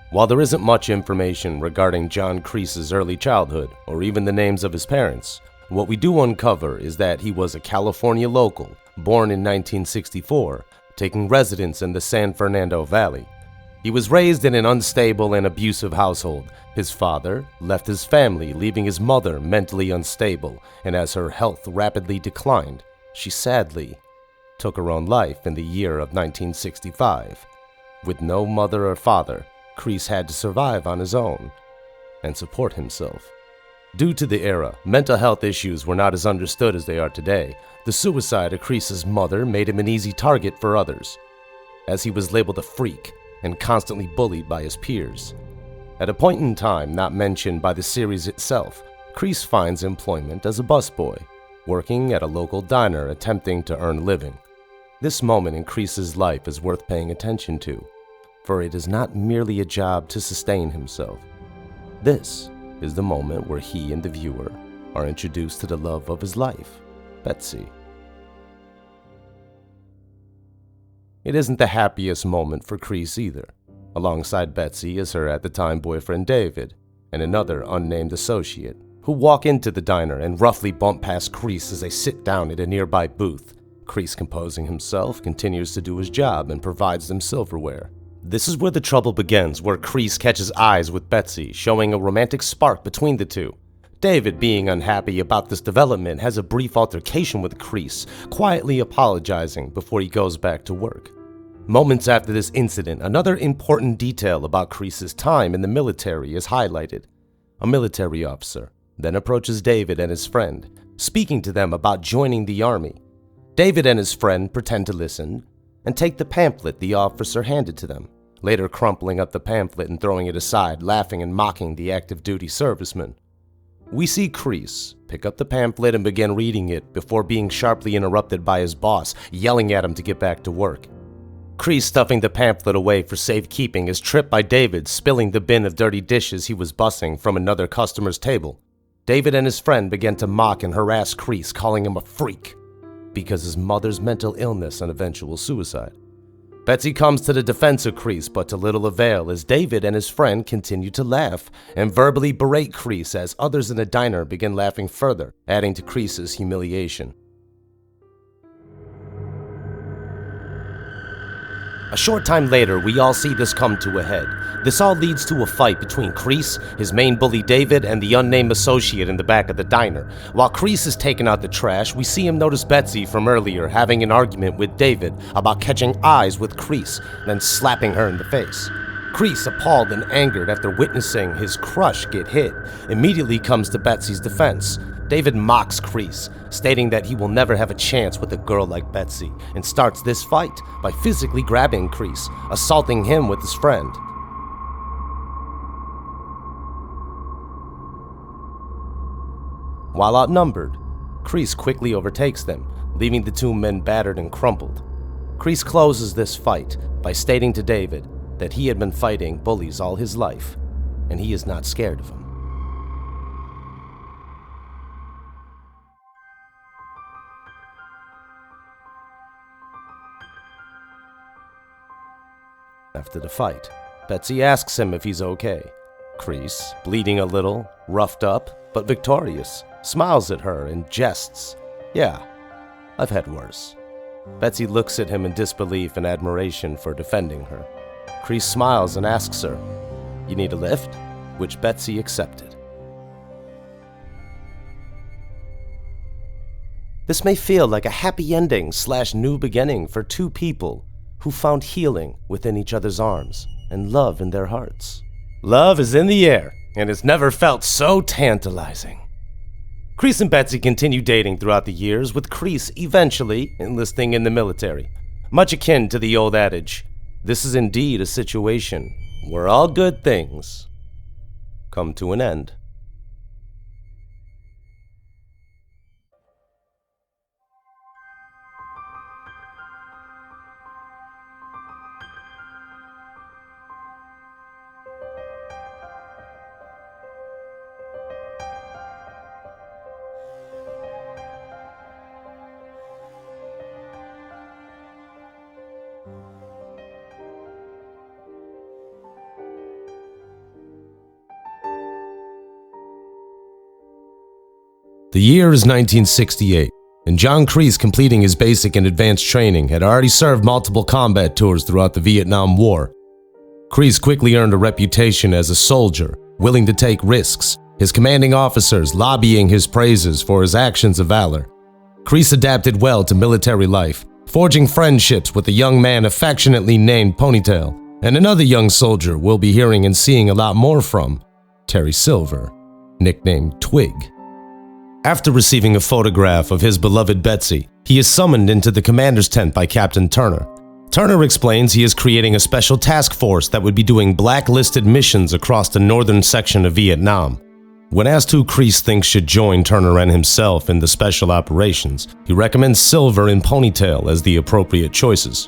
While there isn't much information regarding John Kreese's early childhood or even the names of his parents, what we do uncover is that he was a California local, born in 1964, taking residence in the San Fernando Valley. He was raised in an unstable and abusive household. His father left his family, leaving his mother mentally unstable, and as her health rapidly declined, she sadly took her own life in the year of 1965. With no mother or father, Kreese had to survive on his own and support himself. Due to the era, mental health issues were not as understood as they are today. The suicide of Kreese's mother made him an easy target for others, as he was labeled a freak and constantly bullied by his peers. At a point in time not mentioned by the series itself, Kreese finds employment as a busboy, working at a local diner attempting to earn a living. This moment in Kreese's life is worth paying attention to, for it is not merely a job to sustain himself. This is the moment where he and the viewer are introduced to the love of his life, Betsy. It isn't the happiest moment for Kreese either. Alongside Betsy is her at-the-time boyfriend David and another unnamed associate, who walk into the diner and roughly bump past Kreese as they sit down at a nearby booth. Kreese, composing himself, continues to do his job and provides them silverware. This is where the trouble begins, where Kreese catches eyes with Betsy, showing a romantic spark between the two. David, being unhappy about this development, has a brief altercation with Kreese, quietly apologizing before he goes back to work. Moments after this incident, another important detail about Kreese's time in the military is highlighted. A military officer then approaches David and his friend, speaking to them about joining the army. David and his friend pretend to listen and take the pamphlet the officer handed to them, later crumpling up the pamphlet and throwing it aside, laughing and mocking the active duty serviceman. We see Kreese pick up the pamphlet and begin reading it before being sharply interrupted by his boss, yelling at him to get back to work. Kreese, stuffing the pamphlet away for safekeeping, is tripped by David, spilling the bin of dirty dishes he was bussing from another customer's table. David and his friend begin to mock and harass Kreese, calling him a freak because his mother's mental illness and eventual suicide. Betsy comes to the defense of Kreese, but to little avail, as David and his friend continue to laugh and verbally berate Kreese as others in the diner begin laughing further, adding to Kreese's humiliation. A short time later, we all see this come to a head. This all leads to a fight between Kreese, his main bully David, and the unnamed associate in the back of the diner. While Kreese is taking out the trash, we see him notice Betsy from earlier having an argument with David about catching eyes with Kreese, then slapping her in the face. Kreese, appalled and angered after witnessing his crush get hit, immediately comes to Betsy's defense. David mocks Kreese, stating that he will never have a chance with a girl like Betsy, and starts this fight by physically grabbing Kreese, assaulting him with his friend. While outnumbered, Kreese quickly overtakes them, leaving the two men battered and crumpled. Kreese closes this fight by stating to David that he had been fighting bullies all his life, and he is not scared of them. After the fight, Betsy asks him if he's okay. Kreese, bleeding a little, roughed up, but victorious, smiles at her and jests. "Yeah, I've had worse." Betsy looks at him in disbelief and admiration for defending her. Kreese smiles and asks her, "You need a lift?" which Betsy accepted. This may feel like a happy ending / new beginning for two people who found healing within each other's arms and love in their hearts. Love is in the air, and it's never felt so tantalizing. Kreese and Betsy continue dating throughout the years, with Kreese eventually enlisting in the military. Much akin to the old adage, this is indeed a situation where all good things come to an end. The year is 1968, and John Kreese, completing his basic and advanced training, had already served multiple combat tours throughout the Vietnam War. Kreese quickly earned a reputation as a soldier, willing to take risks, his commanding officers lobbying his praises for his actions of valor. Kreese adapted well to military life, forging friendships with a young man affectionately named Ponytail, and another young soldier we'll be hearing and seeing a lot more from, Terry Silver, nicknamed Twig. After receiving a photograph of his beloved Betsy, he is summoned into the commander's tent by Captain Turner. Turner explains he is creating a special task force that would be doing blacklisted missions across the northern section of Vietnam. When asked who Kreese thinks should join Turner and himself in the special operations, he recommends Silver and Ponytail as the appropriate choices.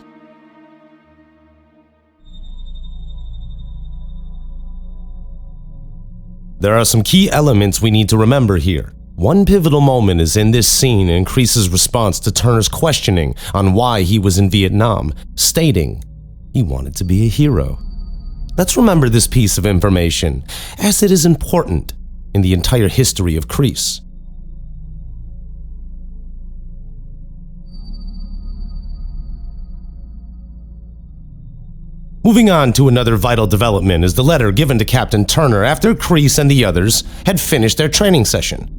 There are some key elements we need to remember here. One pivotal moment is in this scene in Kreese's response to Turner's questioning on why he was in Vietnam, stating he wanted to be a hero. Let's remember this piece of information, as it is important in the entire history of Kreese. Moving on to another vital development is the letter given to Captain Turner after Kreese and the others had finished their training session.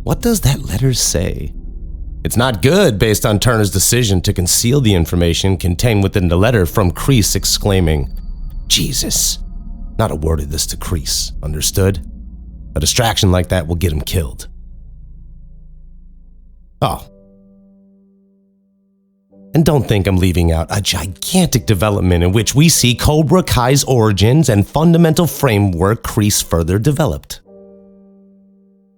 What does that letter say? It's not good based on Turner's decision to conceal the information contained within the letter from Kreese exclaiming, "Jesus." Not a word of this to Kreese, understood? A distraction like that will get him killed. Oh. And don't think I'm leaving out a gigantic development in which we see Cobra Kai's origins and fundamental framework Kreese further developed.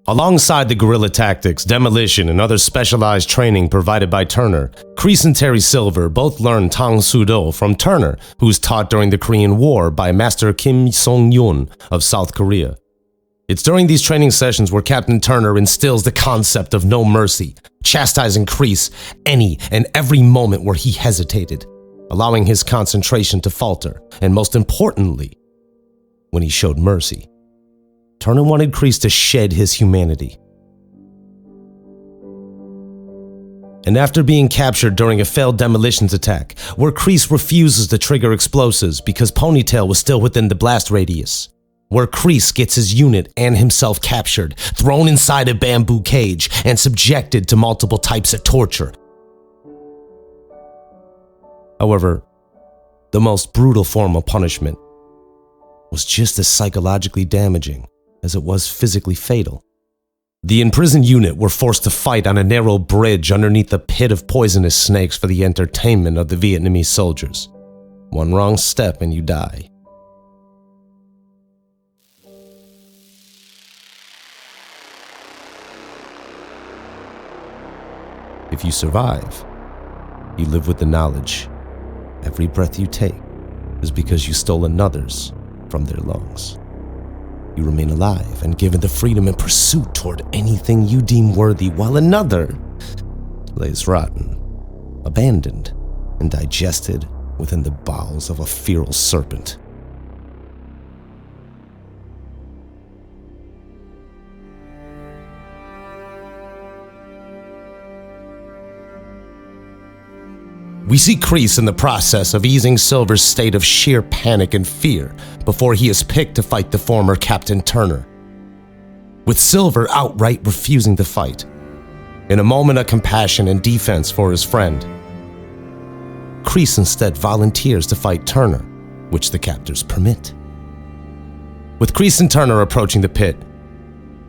Alongside the guerrilla tactics, demolition, and other specialized training provided by Turner, Kreese and Terry Silver both learned Tang Soo Do from Turner, who was taught during the Korean War by Master Kim Song-yoon of South Korea. It's during these training sessions where Captain Turner instills the concept of no mercy, chastising Kreese any and every moment where he hesitated, allowing his concentration to falter, and most importantly, when he showed mercy. Turner wanted Kreese to shed his humanity. And after being captured during a failed demolitions attack, where Kreese refuses to trigger explosives because Ponytail was still within the blast radius, where Kreese gets his unit and himself captured, thrown inside a bamboo cage, and subjected to multiple types of torture. However, the most brutal form of punishment was just as psychologically damaging as it was physically fatal. The imprisoned unit were forced to fight on a narrow bridge underneath a pit of poisonous snakes for the entertainment of the Vietnamese soldiers. One wrong step and you die. If you survive, you live with the knowledge every breath you take is because you stole another's from their lungs. You remain alive and given the freedom and pursuit toward anything you deem worthy, while another lays rotten, abandoned, and digested within the bowels of a feral serpent. We see Kreese in the process of easing Silver's state of sheer panic and fear before he is picked to fight the former Captain Turner, with Silver outright refusing to fight. In a moment of compassion and defense for his friend, Kreese instead volunteers to fight Turner, which the captors permit. With Kreese and Turner approaching the pit,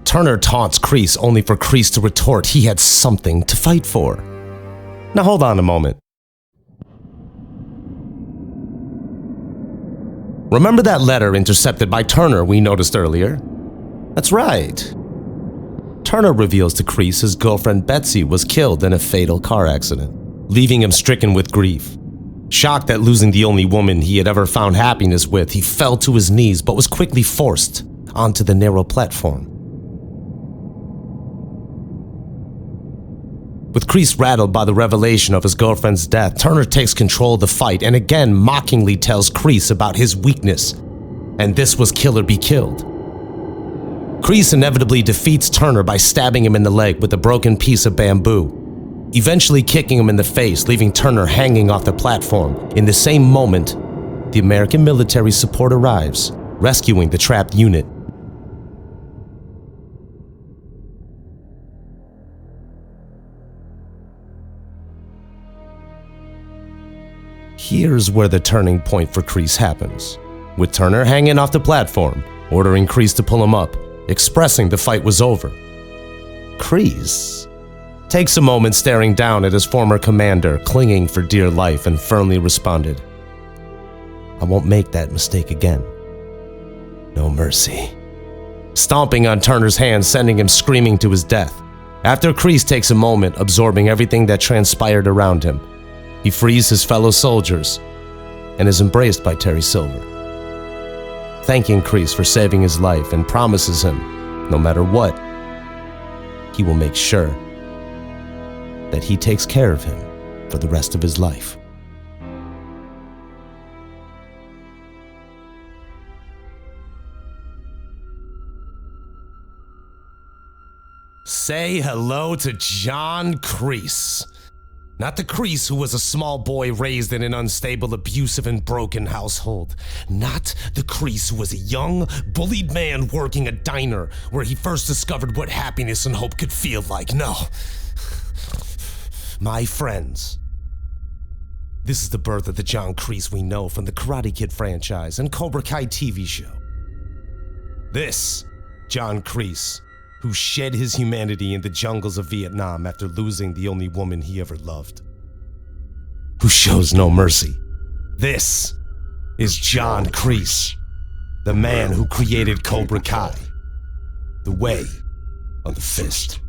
Turner taunts Kreese only for Kreese to retort he had something to fight for. Now hold on a moment. Remember that letter intercepted by Turner we noticed earlier? That's right. Turner reveals to Kreese his girlfriend Betsy was killed in a fatal car accident, leaving him stricken with grief. Shocked at losing the only woman he had ever found happiness with, he fell to his knees but was quickly forced onto the narrow platform. With Kreese rattled by the revelation of his girlfriend's death, Turner takes control of the fight and again mockingly tells Kreese about his weakness, and this was kill or be killed. Kreese inevitably defeats Turner by stabbing him in the leg with a broken piece of bamboo, eventually kicking him in the face, leaving Turner hanging off the platform. In the same moment, the American military support arrives, rescuing the trapped unit. Here's where the turning point for Kreese happens, with Turner hanging off the platform, ordering Kreese to pull him up, expressing the fight was over. Kreese takes a moment staring down at his former commander, clinging for dear life, and firmly responded, "I won't make that mistake again. No mercy." Stomping on Turner's hand, sending him screaming to his death. After Kreese takes a moment, absorbing everything that transpired around him, he frees his fellow soldiers and is embraced by Terry Silver, thanking Kreese for saving his life and promises him, no matter what, he will make sure that he takes care of him for the rest of his life. Say hello to John Kreese. Not the Kreese who was a small boy raised in an unstable, abusive, and broken household. Not the Kreese who was a young, bullied man working a diner where he first discovered what happiness and hope could feel like. No. My friends, this is the birth of the John Kreese we know from the Karate Kid franchise and Cobra Kai TV show. This John Kreese, who shed his humanity in the jungles of Vietnam after losing the only woman he ever loved. Who shows no mercy. This is John Kreese, the man who created Cobra Kai, the way of the fist.